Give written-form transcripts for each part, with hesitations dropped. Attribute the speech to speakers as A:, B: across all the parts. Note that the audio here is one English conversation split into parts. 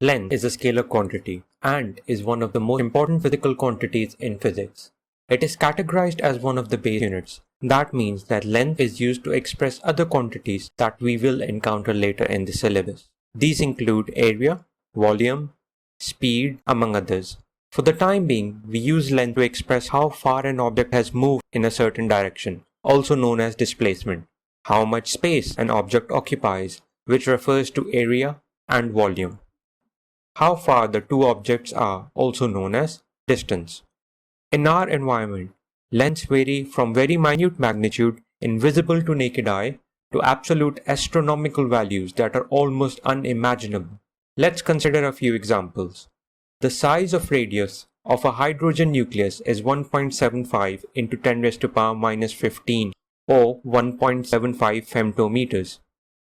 A: Length is a scalar quantity and is one of the most important physical quantities in physics. It is categorized as one of the base units. That means that length is used to express other quantities that we will encounter later in the syllabus. These include area, volume, speed, among others. For the time being, we use length to express how far an object has moved in a certain direction, also known as displacement, how much space an object occupies, which refers to area, and volume. How far the two objects are, also known as distance. In our environment, lengths vary from very minute magnitude, invisible to naked eye, to absolute astronomical values that are almost unimaginable. Let's consider a few examples. The size of radius of a hydrogen nucleus is 1.75 into 10 raised to power minus 15 or 1.75 femtometers.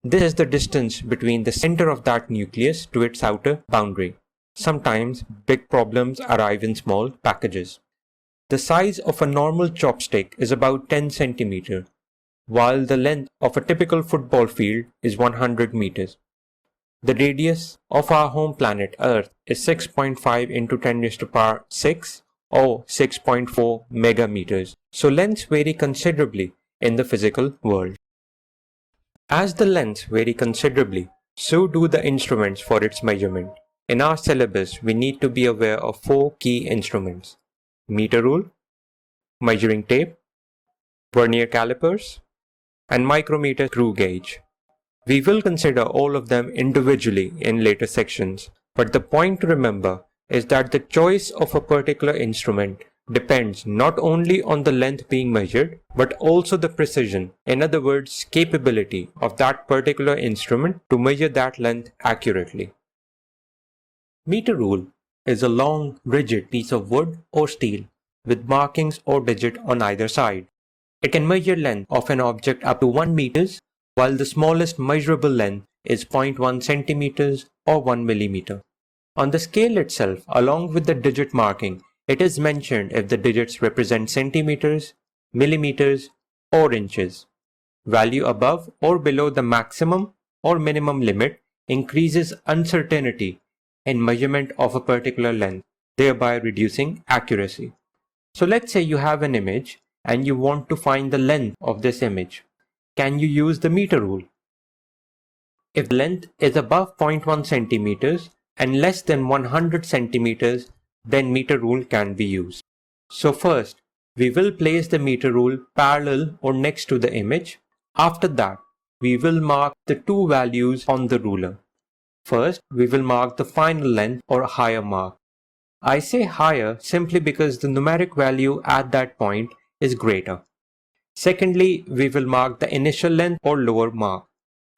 A: This is the distance between the center of that nucleus to its outer boundary. Sometimes big problems arrive in small packages. The size of a normal chopstick is about 10 centimeters, while the length of a typical football field is 100 meters. The radius of our home planet Earth is 6.5 into 10 raised to power 6 or 6.4 megameters. So lengths vary considerably in the physical world. As the lengths vary considerably, so do the instruments for its measurement. In our syllabus, we need to be aware of 4 key instruments: meter rule, measuring tape, vernier calipers, and micrometer screw gauge. We will consider all of them individually in later sections, but the point to remember is that the choice of a particular instrument depends not only on the length being measured, but also the precision, in other words, capability of that particular instrument to measure that length accurately. Meter rule is a long, rigid piece of wood or steel with markings or digit on either side. It can measure length of an object up to 1 meters, while the smallest measurable length is 0.1 centimeters or 1 millimeter. On the scale itself, along with the digit marking, it is mentioned if the digits represent centimeters, millimeters, or inches. Value above or below the maximum or minimum limit increases uncertainty in measurement of a particular length, thereby reducing accuracy. So let's say you have an image and you want to find the length of this image. Can you use the meter rule? If the length is above 0.1 centimeters and less than 100 centimeters, then meter rule can be used. So first, we will place the meter rule parallel or next to the image. After that, we will mark the two values on the ruler. First, we will mark the final length or higher mark. I say higher simply because the numeric value at that point is greater. Secondly, we will mark the initial length or lower mark.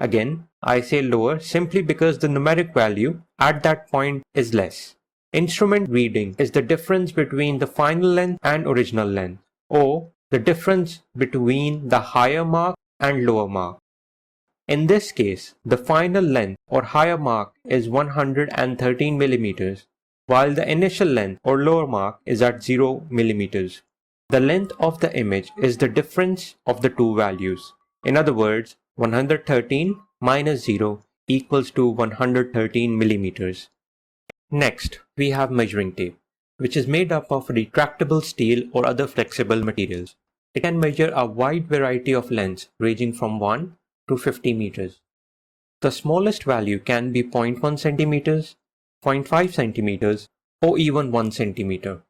A: Again, I say lower simply because the numeric value at that point is less. Instrument reading is the difference between the final length and original length, or the difference between the higher mark and lower mark. In this case, the final length or higher mark is 113 millimeters, while the initial length or lower mark is at 0 millimeters. The length of the image is the difference of the two values. In other words, 113 minus 0 equals to 113 millimeters. Next, we have measuring tape, which is made up of retractable steel or other flexible materials. It can measure a wide variety of lengths ranging from 1 to 50 meters. The smallest value can be 0.1 centimeters, 0.5 centimeters, or even 1 centimeter.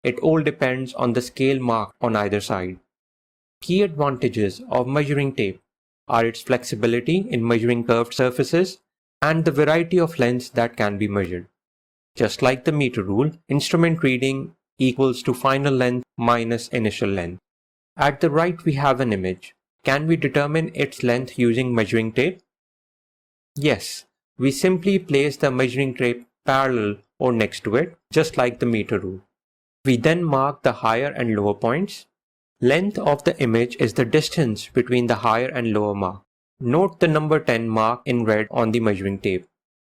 A: It all depends on the scale marked on either side. Key advantages of measuring tape are its flexibility in measuring curved surfaces and the variety of lengths that can be measured. Just like the meter rule, instrument reading equals to final length minus initial length. At the right we have an image. Can we determine its length using measuring tape? Yes, we simply place the measuring tape parallel or next to it, just like the meter rule. We then mark the higher and lower points. Length of the image is the distance between the higher and lower mark. Note the number 10 mark in red on the measuring tape.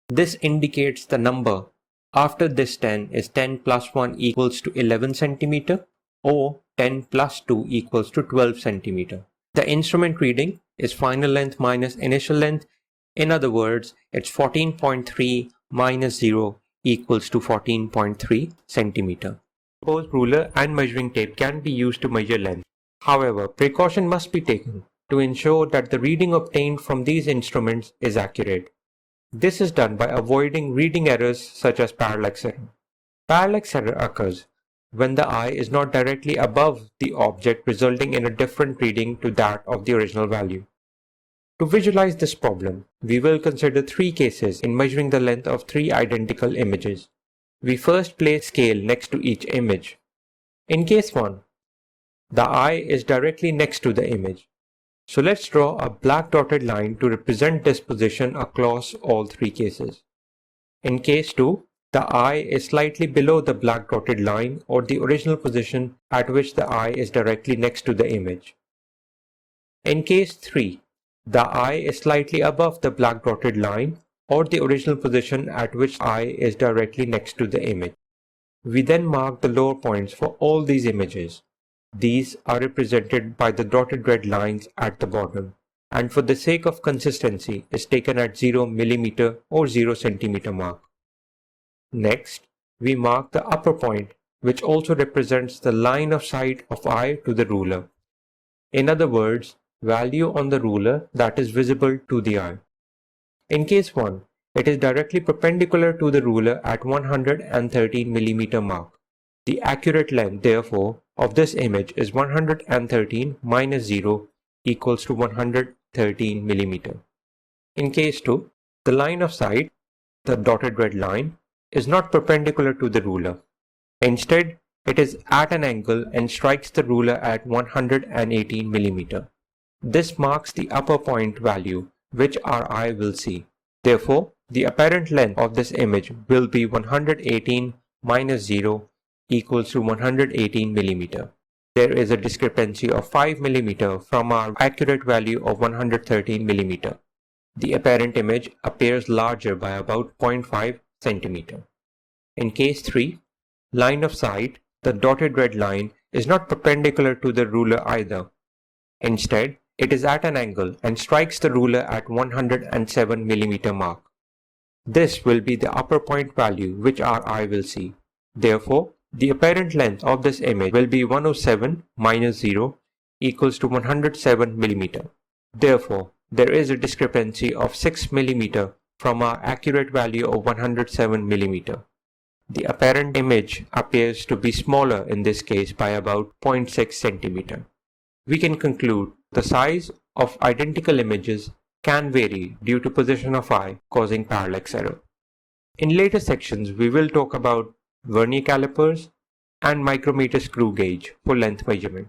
A: This indicates the number after this 10 is 10 plus 1 equals to 11 centimeter or 10 plus 2 equals to 12 centimeter. The instrument reading is final length minus initial length. In other words, it's 14.3 minus 0 equals to 14.3 centimeter. Both ruler and measuring tape can be used to measure length. However, precaution must be taken to ensure that the reading obtained from these instruments is accurate. This is done by avoiding reading errors such as parallax error. Parallax error occurs when the eye is not directly above the object, resulting in a different reading to that of the original value. To visualize this problem, we will consider three cases in measuring the length of three identical images. We first place scale next to each image. In case 1, the eye is directly next to the image. So let's draw a black dotted line to represent this position across all three cases. In case 2, the eye is slightly below the black dotted line or the original position at which the eye is directly next to the image. In case 3, the eye is slightly above the black dotted line or the original position at which eye is directly next to the image. We then mark the lower points for all these images. These are represented by the dotted red lines at the bottom, and for the sake of consistency is taken at 0 mm or 0 cm mark. Next, we mark the upper point, which also represents the line of sight of eye to the ruler. In other words, value on the ruler that is visible to the eye. In case 1, it is directly perpendicular to the ruler at 113 mm mark. The accurate length, therefore, of this image is 113 minus 0 equals to 113 mm. In case 2, the line of sight, the dotted red line, is not perpendicular to the ruler. Instead, it is at an angle and strikes the ruler at 118 mm. This marks the upper point value which our eye will see. Therefore, the apparent length of this image will be 118 minus 0 equals to 118 mm. There is a discrepancy of 5 mm from our accurate value of 113 mm. The apparent image appears larger by about 0.5 cm. In case 3, line of sight, the dotted red line, is not perpendicular to the ruler either. Instead, it is at an angle and strikes the ruler at 107 mm mark. This will be the upper point value which our eye will see. Therefore, the apparent length of this image will be 107 minus 0 equals to 107 mm. Therefore, there is a discrepancy of 6 mm from our accurate value of 107 mm. The apparent image appears to be smaller in this case by about 0.6 cm. We can conclude the size of identical images can vary due to position of eye, causing parallax error. In later sections, we will talk about vernier calipers and micrometer screw gauge for length measurement.